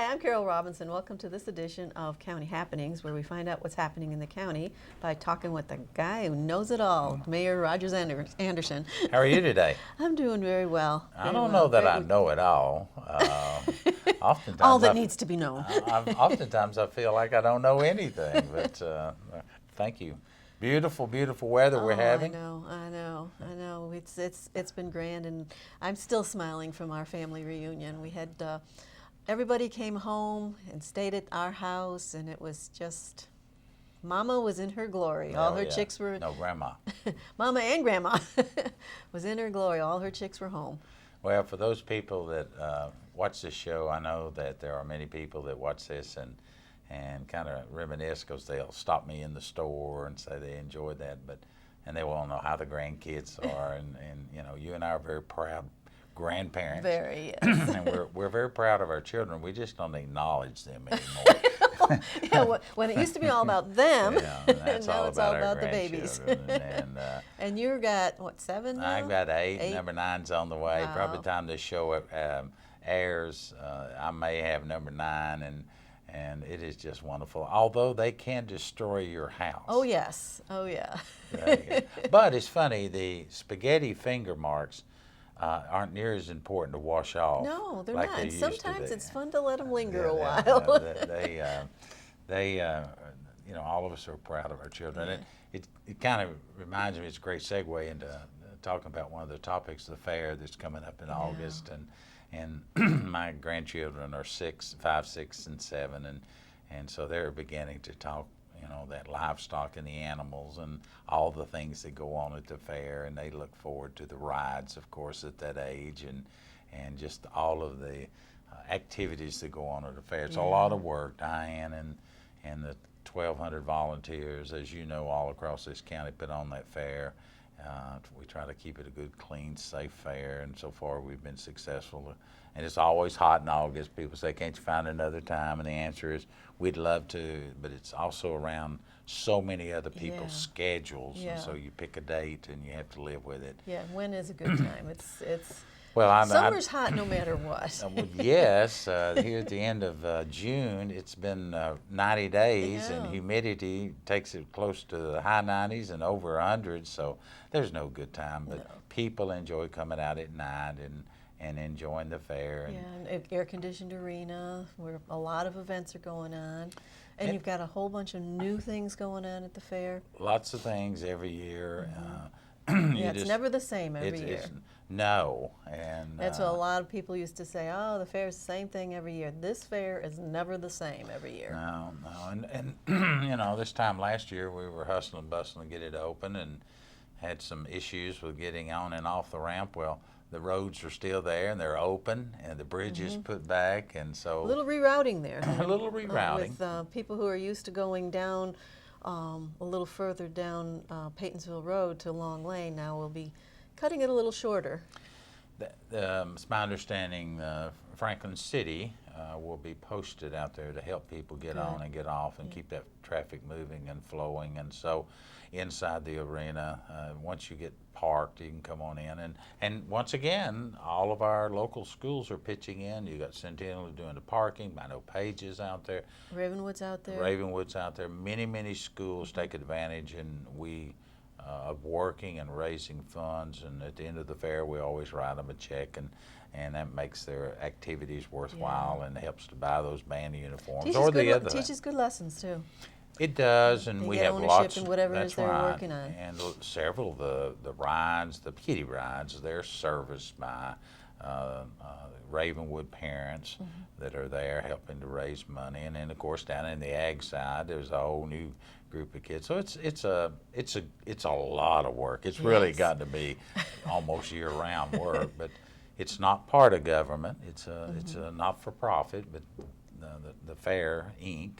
I'm Carole Robinson. Welcome to this edition of County Happenings, where we find out what's happening in the county by talking with the guy who knows it all, Mayor Rogers Anderson. How are you today? I'm doing very well. I don't know that I know it all. Oftentimes, all that needs to be known. Oftentimes I feel like I don't know anything, but thank you. Beautiful, beautiful weather we're having. I know. It's been grand, and I'm still smiling from our family reunion. We had everybody came home and stayed at our house, and it was just, Mama was in her glory. All her chicks were... No, Grandma. Mama and Grandma was in her glory. All her chicks were home. Well, for those people that watch this show, I know that there are many people that watch this and kind of reminisce, because they'll stop me in the store and say they enjoyed that, and they won't know how the grandkids are, and you know, you and I are very proud grandparents. Very, yes. And we're very proud of our children. We just don't acknowledge them anymore. Yeah, when it used to be all about them, yeah, that's now all it's all about our the babies. And you got, what, 7 now? I've got 8. Number 9's on the way. Wow. Probably the time this show airs, I may have number 9, and it is just wonderful. Although they can destroy your house. Oh, yes. Oh, yeah. But it's funny, the spaghetti finger marks aren't near as important to wash off. No, they're like not. They And used to sometimes be. it's fun to let them linger a Yeah, while. they you know, all of us are proud of our children. Yeah. It kind of reminds me, it's a great segue into talking about one of the topics of the fair that's coming up in August, and my grandchildren are 5, 6, and 7, and so they're beginning to talk, you know, that livestock and the animals and all the things that go on at the fair, and they look forward to the rides, of course, at that age, and just all of the activities that go on at the fair. It's a lot of work. Diane and the 1,200 volunteers, as you know, all across this county put on that fair. We try to keep it a good, clean, safe fair, and so far we've been successful. And it's always hot in August. People say, can't you find another time? And the answer is, we'd love to, but it's also around so many other people's schedules, and so you pick a date and you have to live with it. Yeah, when is a good time? It's well, summer's hot no matter what. Well, yes, here at the end of June, it's been 90 days, and humidity takes it close to the high 90s and over 100, so there's no good time. But people enjoy coming out at night and enjoying the fair. And an air-conditioned arena where a lot of events are going on. And you've got a whole bunch of new things going on at the fair. Lots of things every year. It's never the same every year. No, and that's what a lot of people used to say. Oh, the fair is the same thing every year. This fair is never the same every year. No, and you know, this time last year we were hustling and bustling to get it open, and had some issues with getting on and off the ramp. Well, the roads are still there, and they're open, and the bridge is put back, and so a little rerouting there. A little rerouting with people who are used to going down a little further down Paytonsville Road to Long Lane. Now we'll be cutting it a little shorter. It's my understanding Franklin City will be posted out there to help people get on and get off and keep that traffic moving and flowing. And so inside the arena, once you get parked, you can come on in. And once again, all of our local schools are pitching in. You got Centennial doing the parking. I know Page is out there. Ravenwood's out there. Ravenwood's out there. Many, many schools take advantage, and we of working and raising funds, and at the end of the fair we always write them a check, and that makes their activities worthwhile and helps to buy those band uniforms or the other. Teaches good lessons too. It does, and we have lots in whatever it that's is they're right. working on. And several of the rides, the kiddie rides, they're serviced by Ravenwood parents that are there helping to raise money, and then of course down in the ag side there's a whole new group of kids. So it's a lot of work. It's really gotten to be almost year-round work, but it's not part of government. It's a not-for-profit, but the Fair Inc.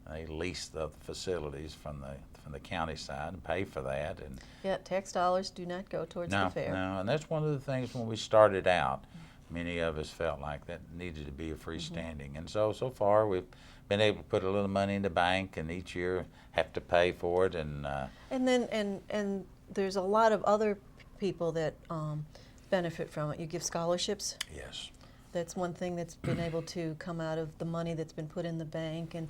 They lease the facilities from the county side and pay for that. And tax dollars do not go towards the fair. No, and that's one of the things when we started out. Many of us felt like that needed to be a freestanding, and so far we've been able to put a little money in the bank, and each year have to pay for it. And there's a lot of other people that benefit from it. You give scholarships. Yes. That's one thing that's been able to come out of the money that's been put in the bank and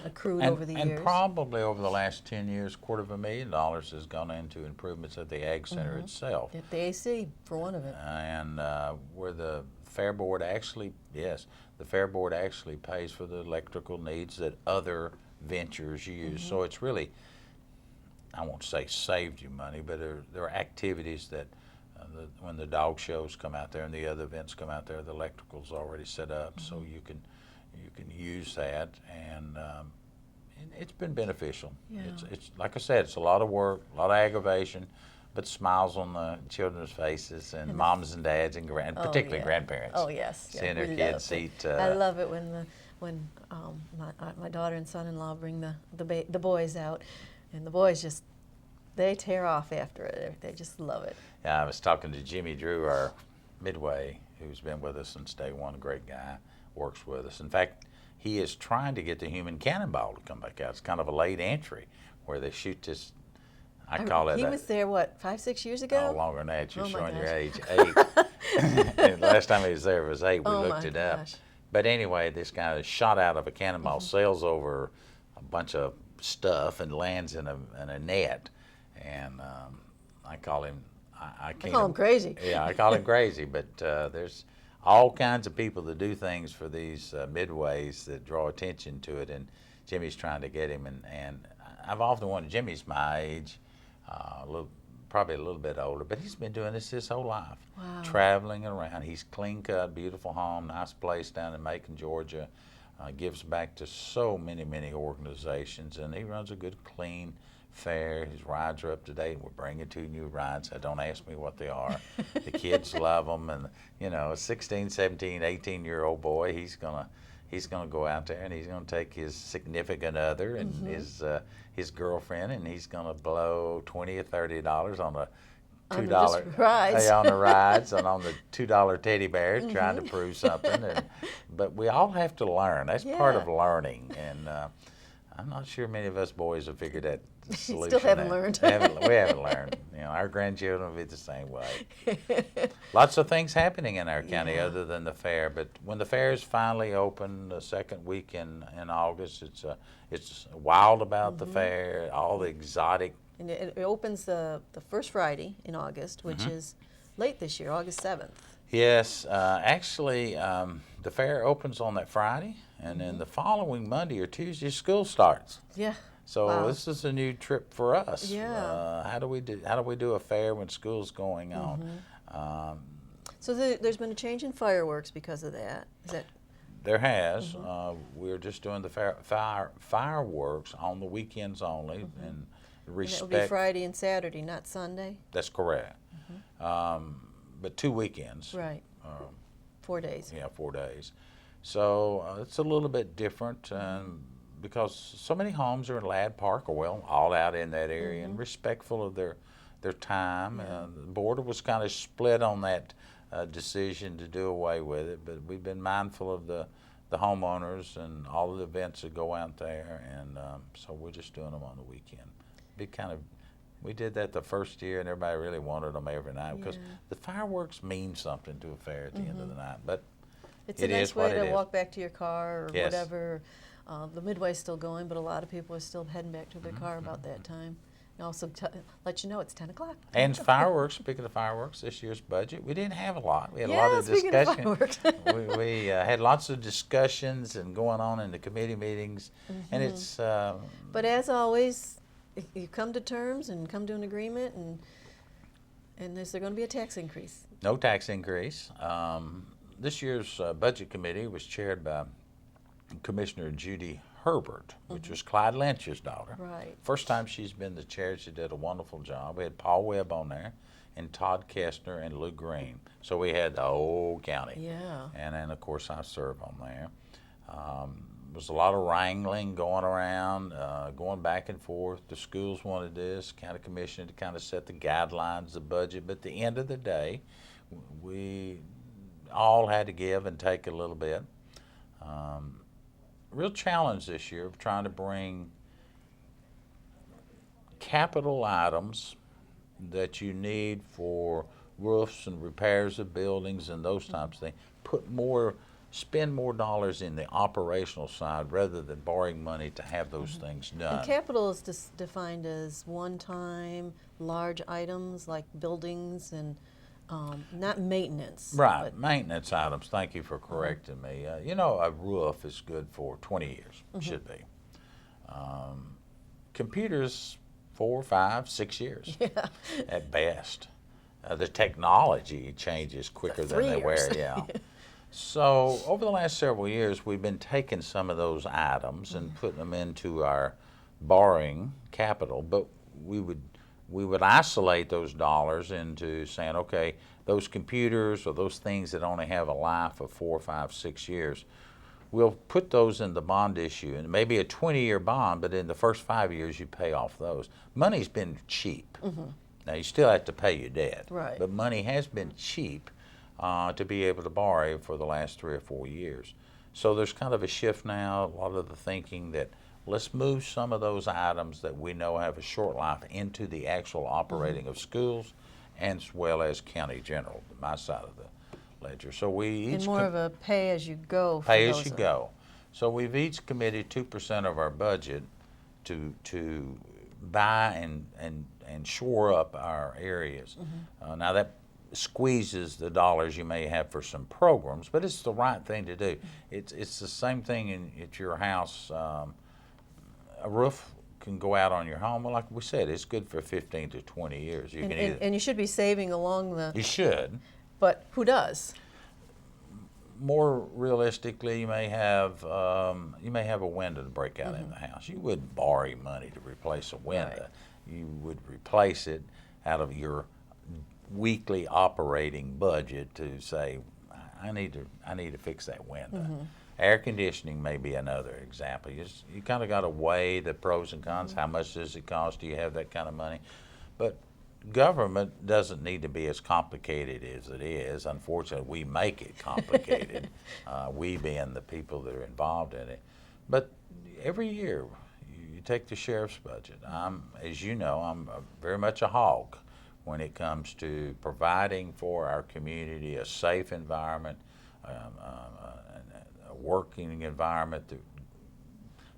accrued over the years. And probably over the last 10 years, $250,000 has gone into improvements at the Ag Center itself. At the AC, for one of it. And where the Fair Board actually, yes, the Fair Board actually pays for the electrical needs that other ventures use. So it's really, I won't say saved you money, but there are activities that when the dog shows come out there and the other events come out there, the electrical's already set up, so you can use that, and it's been beneficial. Yeah. It's like I said, it's a lot of work, a lot of aggravation, but smiles on the children's faces and moms and dads and particularly grandparents. Oh yes, seeing their kids eat. I love it when my daughter and son-in-law bring the boys out, and the boys they tear off after it. They just love it. Yeah, I was talking to Jimmy Drew, our midway, who's been with us since day one. A great guy, works with us. In fact, he is trying to get the human cannonball to come back out. It's kind of a late entry where they shoot this. I call it. He was there, what, 5-6 years ago? Oh, longer than that. You're showing your age. Gosh. 8. And last time he was there was 8. We looked it up. Gosh. But anyway, this guy is shot out of a cannonball, sails over a bunch of stuff, and lands in a net. And I call him. I call him crazy. Yeah, I call him crazy. But there's all kinds of people that do things for these midways that draw attention to it, and Jimmy's trying to get him. And I've often wondered, Jimmy's my age, probably a little bit older, but he's been doing this his whole life. Wow. Traveling around. He's clean cut, beautiful home, nice place down in Macon, Georgia. Gives back to so many, many organizations, and he runs a good, clean fair. His rides are up to date. We're bringing 2 new rides. Don't ask me what they are. The kids love them, and a 16, 17, 18-year-old boy, he's gonna go out there and he's gonna take his significant other and his girlfriend, and he's gonna blow $20 or $30 on a $2 rides. On the rides and on the $2 teddy bear, trying to prove something. But we all have to learn. That's part of learning, and I'm not sure many of us boys have figured that solution. Still haven't learned. We haven't learned. Our grandchildren will be the same way. Lots of things happening in our county other than the fair. But when the fair is finally open, the second week in August, it's wild about the fair. All the exotic. And it opens the first Friday in August, which is late this year, August 7th. Yes, actually, the fair opens on that Friday, and then the following Monday or Tuesday, school starts. Yeah. So this is a new trip for us. Yeah. How do we do a fair when school's going on? So there's been a change in fireworks because of that. Is that? There has. We're just doing the fireworks on the weekends only, and respect. And it'll be Friday and Saturday, not Sunday. That's correct. But 2 weekends. Right. 4 days. Yeah, 4 days. So it's a little bit different because so many homes are in Ladd Park, or all out in that area, and respectful of their time. The board was kind of split on that decision to do away with it, but we've been mindful of the homeowners and all of the events that go out there, and so we're just doing them on the weekend. We did that the first year, and everybody really wanted them every night because the fireworks mean something to a fair at the end of the night. But it's a nice way to walk back to your car or whatever. The Midway's still going, but a lot of people are still heading back to their car about that time. And also let you know it's 10 o'clock. And fireworks, speaking of fireworks, this year's budget, we didn't have a lot. We had a lot of discussion. We had lots of discussions and going on in the committee meetings, and it's... but as always, you come to terms and come to an agreement, and is there going to be a tax increase? No tax increase. This year's budget committee was chaired by Commissioner Judy Herbert, which was Clyde Lynch's daughter. Right. First time she's been the chair, she did a wonderful job. We had Paul Webb on there, and Todd Kestner and Lou Green. So we had the whole county. Yeah. And then, of course, I serve on there. There was a lot of wrangling going around, going back and forth. The schools wanted this, county commission to kind of set the guidelines, the budget. But at the end of the day, we all had to give and take a little bit. Real challenge this year of trying to bring capital items that you need for roofs and repairs of buildings and those types of things. Spend more dollars in the operational side rather than borrowing money to have those things done. And capital is defined as one-time large items like buildings and not maintenance. Right, but- maintenance items. Thank you for correcting me. You know, a roof is good for 20 years, should be. Computers, 4, 5, 6 years Yeah. at best. The technology changes quicker than 3 they wear, years. yeah. So over the last several years, we've been taking some of those items and putting them into our borrowing capital, but we would isolate those dollars into saying, okay, those computers or those things that only have a life of 4, 5, 6 years, we'll put those in the bond issue, and maybe a 20-year bond, but in the first 5 years you pay off those. Money's been cheap. Now you still have to pay your debt, Right. but money has been cheap to be able to borrow for the last 3 or 4 years. So there's kind of a shift now, a lot of the thinking that let's move some of those items that we know have a short life into the actual operating of schools as well as county general, my side of the ledger. So we each And more of a pay-as-you-go. for pay as those you of- go. So we've each committed 2% of our budget to buy and shore up our areas. Now that squeezes the dollars you may have for some programs, but it's the right thing to do. It's the same thing at your house. A roof can go out on your home. Well, like we said, it's good for 15 to 20 years. You And you should be saving along the, you should. but who does? More realistically, you may have a window to break out in the house. You wouldn't borrow money to replace a window. Right. You would replace it out of your weekly operating budget to say, I need to fix that window. Air conditioning may be another example. You kind of got to weigh the pros and cons. How much does it cost? Do you have that kind of money? But government doesn't need to be as complicated as it is. Unfortunately, we make it complicated, we being the people that are involved in it. But every year, you take the sheriff's budget. As you know, I'm very much a hog when it comes to providing for our community a safe environment, a working environment that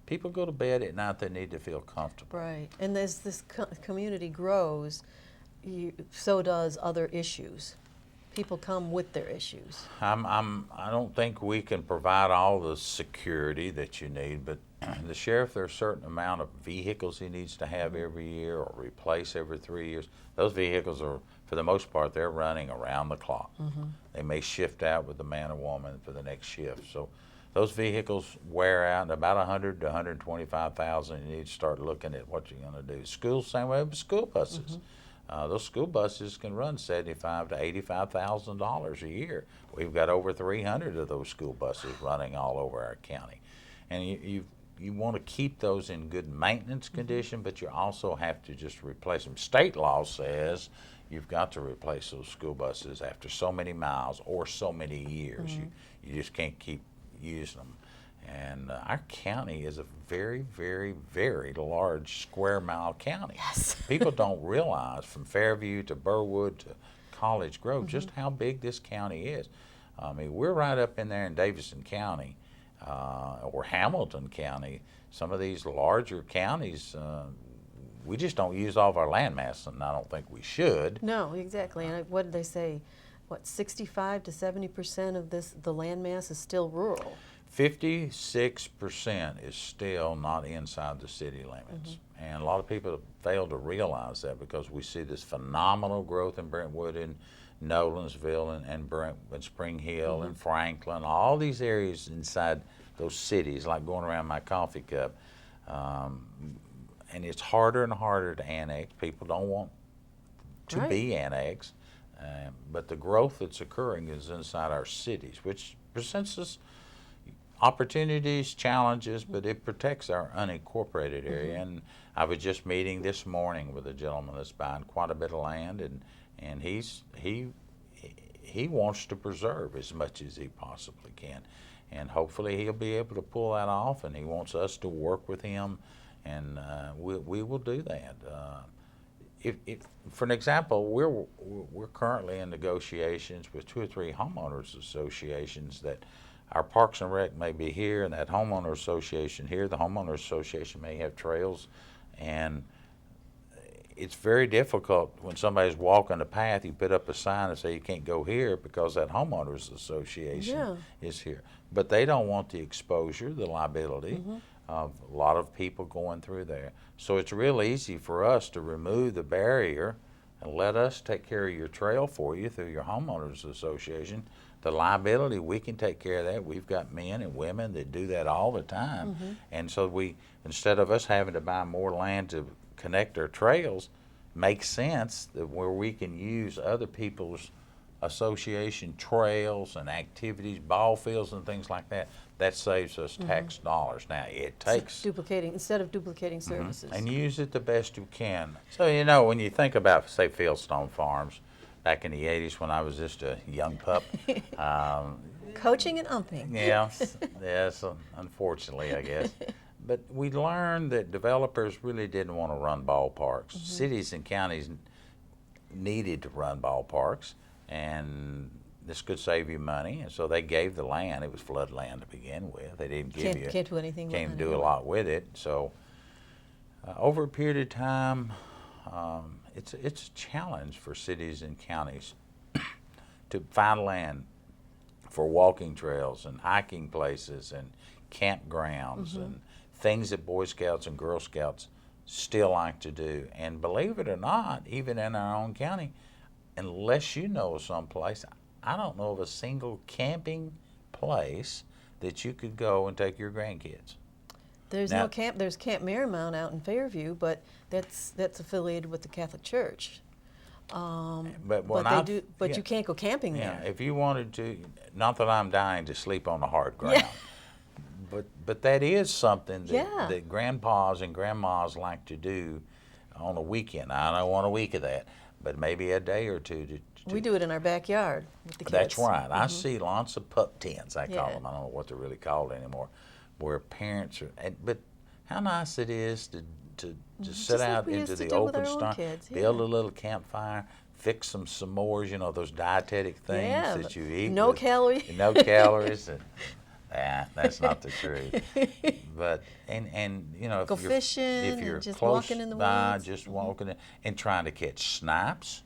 people go to bed at night, they need to feel comfortable. Right. And as this community grows, so does other issues. People come with their issues. I don't think we can provide all the security that you need, but the sheriff, there's a certain amount of vehicles he needs to have every year or replace every 3 years. Those vehicles are, for the most part, they're running around the clock. They may shift out with the man or woman for the next shift. So those vehicles wear out, and about 100 to 125,000. You need to start looking at what you're going to do. Schools, same way with school buses. Those school buses can run $75,000 to $85,000 a year. We've got over 300 of those school buses running all over our county, and you want to keep those in good maintenance condition, but you also have to just replace them. State law says you've got to replace those school buses after so many miles or so many years. You just can't keep using them. And our county is a very, very, very large square mile county. Yes. People don't realize from Fairview to Burwood to College Grove just how big this county is. I mean, we're right up in there in Davidson County or Hamilton County. Some of these larger counties, we just don't use all of our land mass, and I don't think we should. No, exactly. And what did they say? What, 65 to 70% of the land mass is still rural? 56% is still not inside the city limits. And a lot of people fail to realize that because we see this phenomenal growth in Brentwood and Nolensville and Spring Hill and Franklin, all these areas inside those cities, like going around my coffee cup. And it's harder and harder to annex. People don't want to be annexed. But the growth that's occurring is inside our cities, which presents us opportunities, challenges, but it protects our unincorporated area. And I was just meeting this morning with a gentleman that's buying quite a bit of land, and he wants to preserve as much as he possibly can. And hopefully he'll be able to pull that off, and he wants us to work with him, and we will do that. if for an example, we're currently in negotiations with 2 or 3 homeowners associations that our Parks and Rec may be here, and that homeowner association here. The homeowner association may have trails, and it's very difficult when somebody's walking a path. You put up a sign and say you can't go here because that homeowners association is here. But they don't want the exposure, the liability of a lot of people going through there. So it's real easy for us to remove the barrier and let us take care of your trail for you through your homeowners association. The liability, we can take care of that. We've got men and women that do that all the time. And so we, instead of us having to buy more land to connect our trails, makes sense that where we can use other people's association trails and activities, ball fields and things like that, that saves us tax dollars. Now it takes instead of duplicating services. And use it the best you can. So you know, when you think about, say, Fieldstone Farms, back in the 80s when I was just a young pup. Coaching and umping. Yes, unfortunately, I guess. But we learned that developers really didn't want to run ballparks. Cities and counties needed to run ballparks, and this could save you money. And so they gave the land. It was flood land to begin with. They didn't give you. Can't do anything. Can't do a lot with it. So over a period of time, it's a challenge for cities and counties to find land for walking trails and hiking places and campgrounds and things that Boy Scouts and Girl Scouts still like to do. And believe it or not, even in our own county, unless you know someplace, I don't know of a single camping place that you could go and take your grandkids. There's no camp. There's Camp Marymount out in Fairview, but that's affiliated with the Catholic Church. But you can't go camping there. Yeah, if you wanted to, not that I'm dying to sleep on the hard ground, but that is something that grandpas and grandmas like to do on a weekend. I don't want a week of that, but maybe a day or two. We do it in our backyard with the kids. That's right. I see lots of pup tents, I call them. I don't know what they're really called anymore, where parents are. But how nice it is to sit out into the open star, build a little campfire, fix some s'mores, you know, those dietetic things that you eat. No calories. No calories. That's not the truth. But and you know, go fishing, if you're just close walking in the by, woods. just walking in, and trying to catch snipes.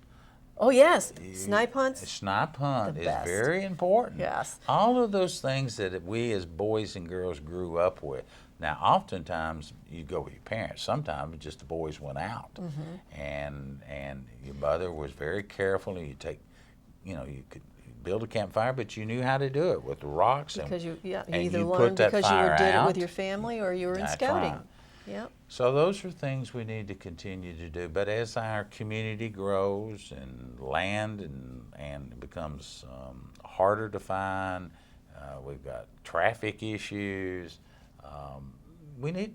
Oh yes, snipe hunts. Snipe hunt is best. Very important. Yes. All of those things that we as boys and girls grew up with. Now, oftentimes you go with your parents. Sometimes just the boys went out, and your mother was very careful. And you could build a campfire, but you knew how to do it with the rocks. Because you and either you learned put that because you fire did out. it with your family or you were in That's scouting. right. Yep. So those are things we need to continue to do. But as our community grows and land and it becomes harder to find, we've got traffic issues. We need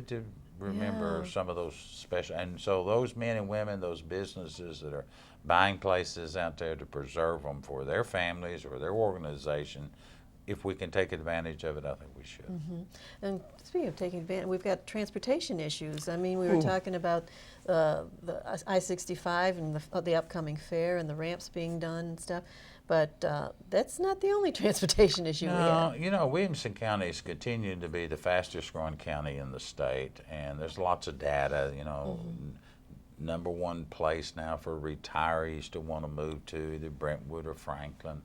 to remember some of those special. And so those men and women, those businesses that are buying places out there to preserve them for their families or their organization, if we can take advantage of it, I think we should. And speaking of taking advantage, we've got transportation issues. I mean, we were talking about the I-65 and the upcoming fair and the ramps being done and stuff, but that's not the only transportation issue we have. You know, Williamson County is continuing to be the fastest growing county in the state, and there's lots of data, you know, number one place now for retirees to want to move to, either Brentwood or Franklin.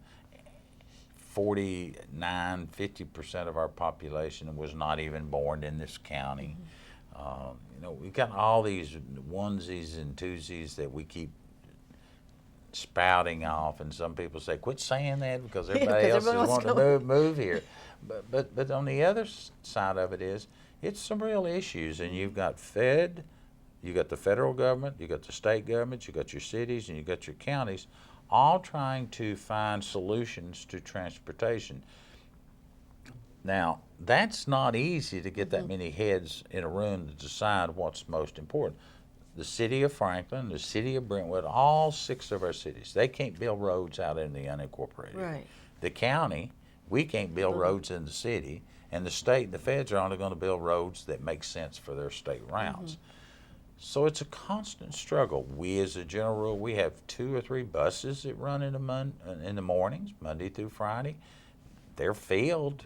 50% of our population was not even born in this county. You know, we've got all these onesies and twosies that we keep spouting off, and some people say, quit saying that because everybody else is wanting to move here. But on the other side of it is, it's some real issues, and you've got you got the federal government, you got the state government, you got your cities, and you got your counties, all trying to find solutions to transportation. Now, that's not easy to get that many heads in a room to decide what's most important. The city of Franklin, the city of Brentwood, all 6 of our cities, they can't build roads out in the unincorporated. Right. The county, we can't build roads in the city, and the state, the feds are only going to build roads that make sense for their state routes. So it's a constant struggle. We, as a general rule, we have 2 or 3 buses that run in the mornings, Monday through Friday. They're filled,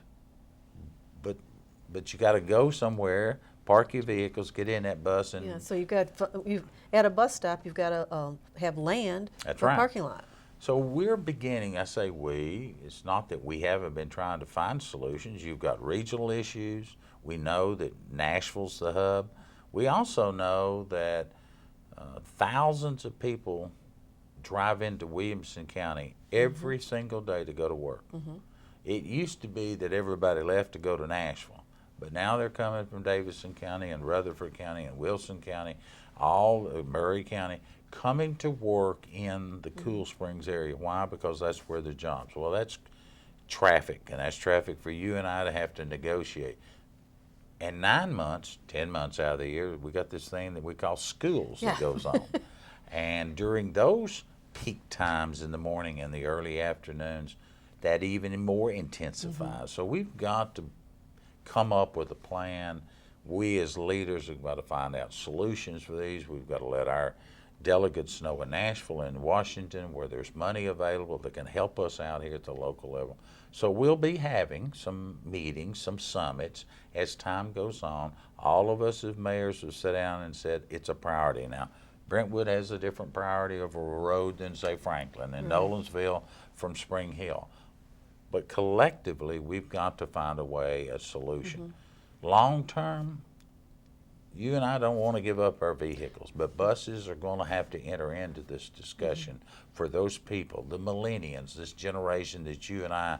but you got to go somewhere, park your vehicles, get in that bus, and Yeah, so you at a bus stop, you've got to have land That's for a right. parking lot. So we're beginning, I say we, it's not that we haven't been trying to find solutions. You've got regional issues. We know that Nashville's the hub. We also know that thousands of people drive into Williamson County every single day to go to work. It used to be that everybody left to go to Nashville, but now they're coming from Davidson County and Rutherford County and Wilson County, all Murray County, coming to work in the Cool Springs area. Why? Because that's where the jobs. Well, that's traffic, and that's traffic for you and I to have to negotiate. And 9 months, 10 months out of the year, we got this thing that we call schools that goes on. And during those peak times in the morning and the early afternoons, that even more intensifies. So we've got to come up with a plan. We as leaders have got to find out solutions for these. We've got to let our delegates know in Nashville and Washington where there's money available that can help us out here at the local level. So we'll be having some meetings, some summits as time goes on. All of us as mayors have sat down and said it's a priority. Now, Brentwood has a different priority over a road than, say, Franklin, and Nolensville from Spring Hill. But collectively, we've got to find a way, a solution. Long term, you and I don't want to give up our vehicles, but buses are going to have to enter into this discussion for those people, the millennials, this generation that you and I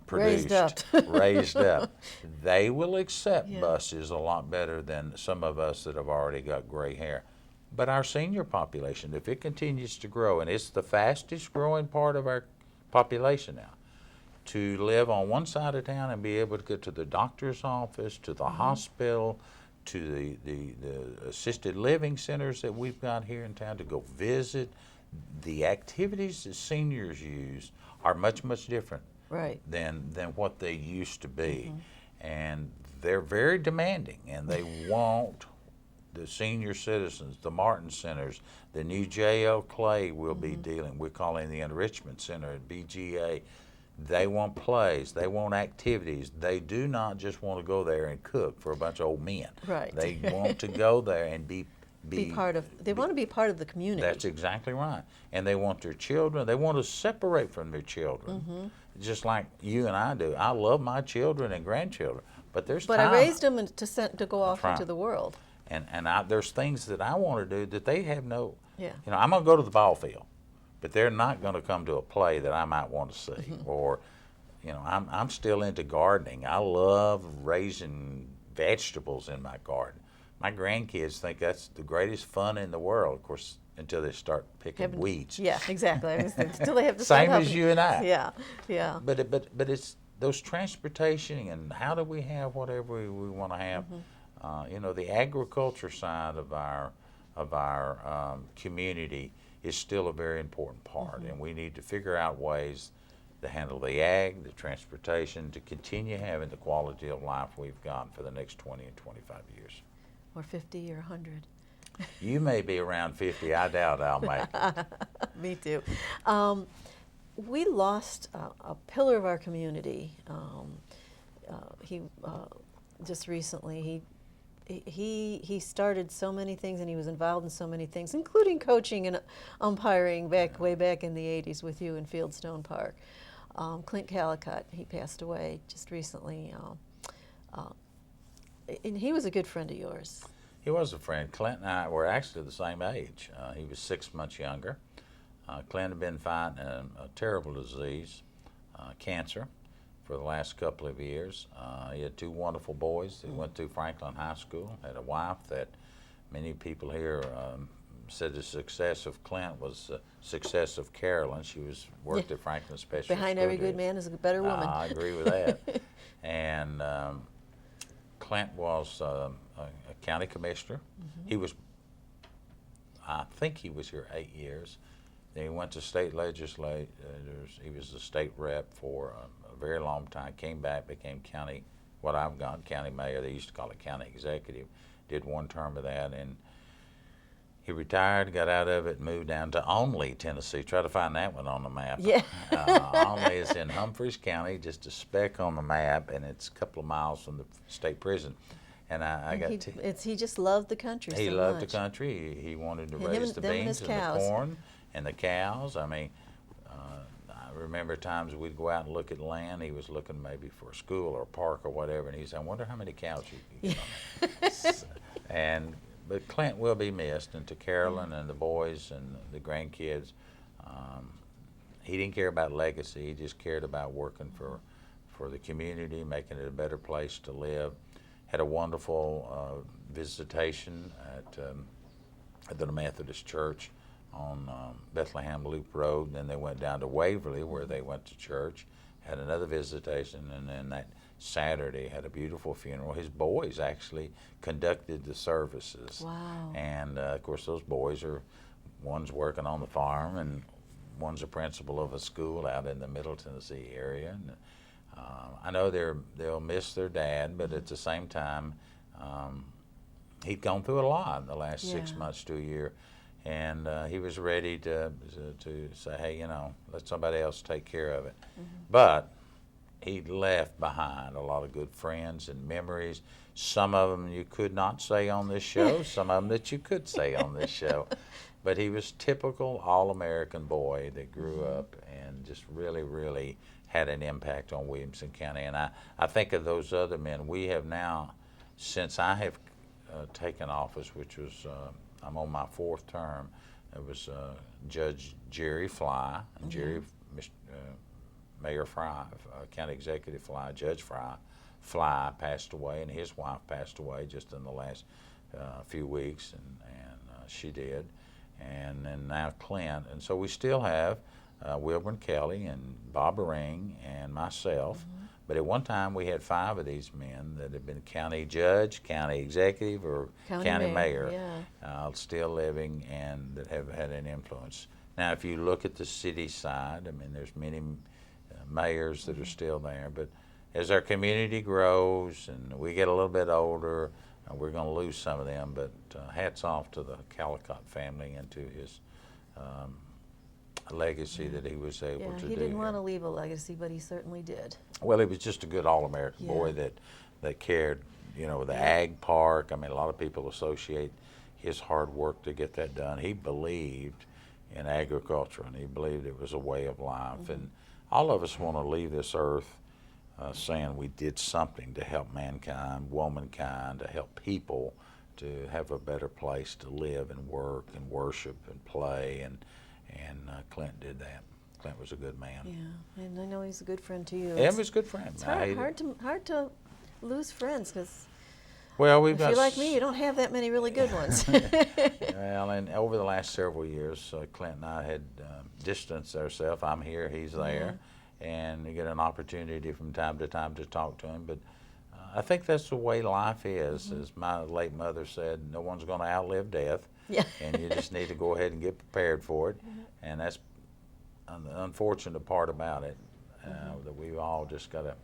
produced, raised up. They will accept buses a lot better than some of us that have already got gray hair. But our senior population, if it continues to grow, and it's the fastest growing part of our population now, to live on one side of town and be able to get to the doctor's office, to the hospital, to the assisted living centers that we've got here in town, to go visit. The activities that seniors use are much, much different than what they used to be. And they're very demanding, and they want the senior citizens, the Martin Centers, the new J.L. Clay will be dealing. We're calling the Enrichment Center at BGA. They want plays. They want activities. They do not just want to go there and cook for a bunch of old men. They want to go there and be part of. They want to be part of the community. That's exactly right. And they want their children. They want to separate from their children, just like you and I do. I love my children and grandchildren, but there's time. I raised them to go off into the world. And there's things that I want to do that they have no. You know, I'm going to go to the ball field, but they're not going to come to a play that I might want to see. Or, you know, I'm still into gardening. I love raising vegetables in my garden. My grandkids think that's the greatest fun in the world, of course, until they start picking weeds. Yeah, exactly. Until they have to start Same helping. as you and I. Yeah. But it's those transportation and how do we have whatever we want to have. You know, the agriculture side of our community is still a very important part, and we need to figure out ways to handle the ag, the transportation, to continue having the quality of life we've got for the next 20 and 25 years. Or 50 or 100. You may be around 50. I doubt I'll make it. Me too. We lost a pillar of our community. He just recently, he started so many things, and he was involved in so many things, including coaching and umpiring way back in the 80s with you in Fieldstone Park. Clint Callicott, he passed away just recently. And he was a good friend of yours. He was a friend. Clint and I were actually the same age. He was 6 months younger. Clint had been fighting a terrible disease, cancer, for the last couple of years. He had 2 wonderful boys. He went through Franklin High School, had a wife that many people here said the success of Clint was the success of Carole, and she worked at Franklin Special Behind School every good man is a better woman. I agree with that. And Clint was a county commissioner. He was, I think he was here 8 years. Then he went to state legislators. He was the state rep for a very long time. Came back, became county, what I've got, county mayor. They used to call it county executive. Did 1 term of that, and He retired, got out of it, moved down to Onley, Tennessee. Try to find that one on the map. Yeah. Onley is in Humphreys County, just a speck on the map, and it's a couple of miles from the state prison. And he just loved the country so much. He loved the country. He wanted to And raise the beans and the cows. corn and the cows. I mean, I remember times we'd go out and look at land. He was looking maybe for a school or a park or whatever, and he said, "I wonder how many cows you can get on there." But Clint will be missed, and to Carolyn and the boys and the grandkids, he didn't care about legacy. He just cared about working for the community, making it a better place to live. Had a wonderful visitation at the Methodist Church on Bethlehem Loop Road. Then they went down to Waverly, where they went to church. Had another visitation, and then that Saturday had a beautiful funeral. His boys actually conducted the services. Wow. And of course, those boys one's working on the farm, and one's a principal of a school out in the Middle Tennessee area. And, I know they'll miss their dad, but at the same time, he'd gone through a lot in the last 6 months to a year, and he was ready to say, hey, let somebody else take care of it. But he left behind a lot of good friends and memories. Some of them you could not say on this show, some of them that you could say on this show. But he was typical all-American boy that grew up and just really, really had an impact on Williamson County. And I think of those other men. We have now, since I have taken office, which was, I'm on my 4th term, it was Judge Jerry Fly, and Mayor Fry, County Executive Fly, Judge Fly passed away, and his wife passed away just in the last few weeks, and she did. And then now Clint. And so we still have Wilburn Kelly and Bob Ring and myself. But at one time we had 5 of these men that had been county judge, county executive, or county mayor, still living and that have had an influence. Now, if you look at the city side, I mean, there's many mayors that are still there. But as our community grows and we get a little bit older, we're going to lose some of them. But hats off to the Callicott family and to his legacy that he was able to do. He didn't want to leave a legacy, but he certainly did. Well, he was just a good all-American boy that cared, the ag park. I mean, a lot of people associate his hard work to get that done. He believed in agriculture, and he believed it was a way of life. And all of us want to leave this earth saying we did something to help mankind, womankind, to help people to have a better place to live and work and worship and play. And Clint did that. Clint was a good man. Yeah, and I know he's a good friend to you. Yeah, he was a good friend. It's hard to lose friends because if you're like me, you don't have that many really good ones. Well, and over the last several years, Clint and I had distanced ourselves. I'm here, he's there, and you get an opportunity from time to time to talk to him. But I think that's the way life is. As my late mother said, no one's going to outlive death. Yeah. And you just need to go ahead and get prepared for it. And that's the unfortunate part about it, that we've all just got to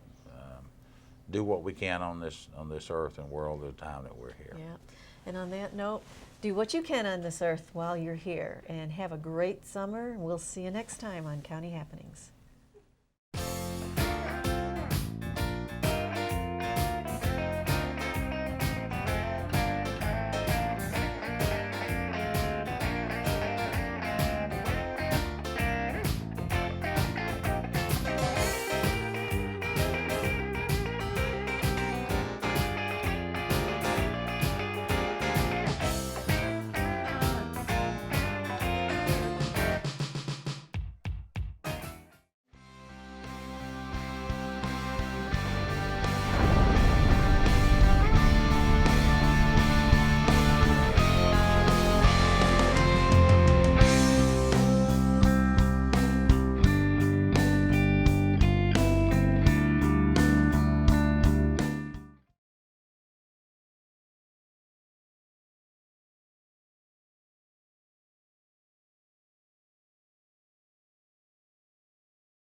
do what we can on this earth and world at the time that we're here. Yeah. And on that note, do what you can on this earth while you're here, and have a great summer. We'll see you next time on County Happenings.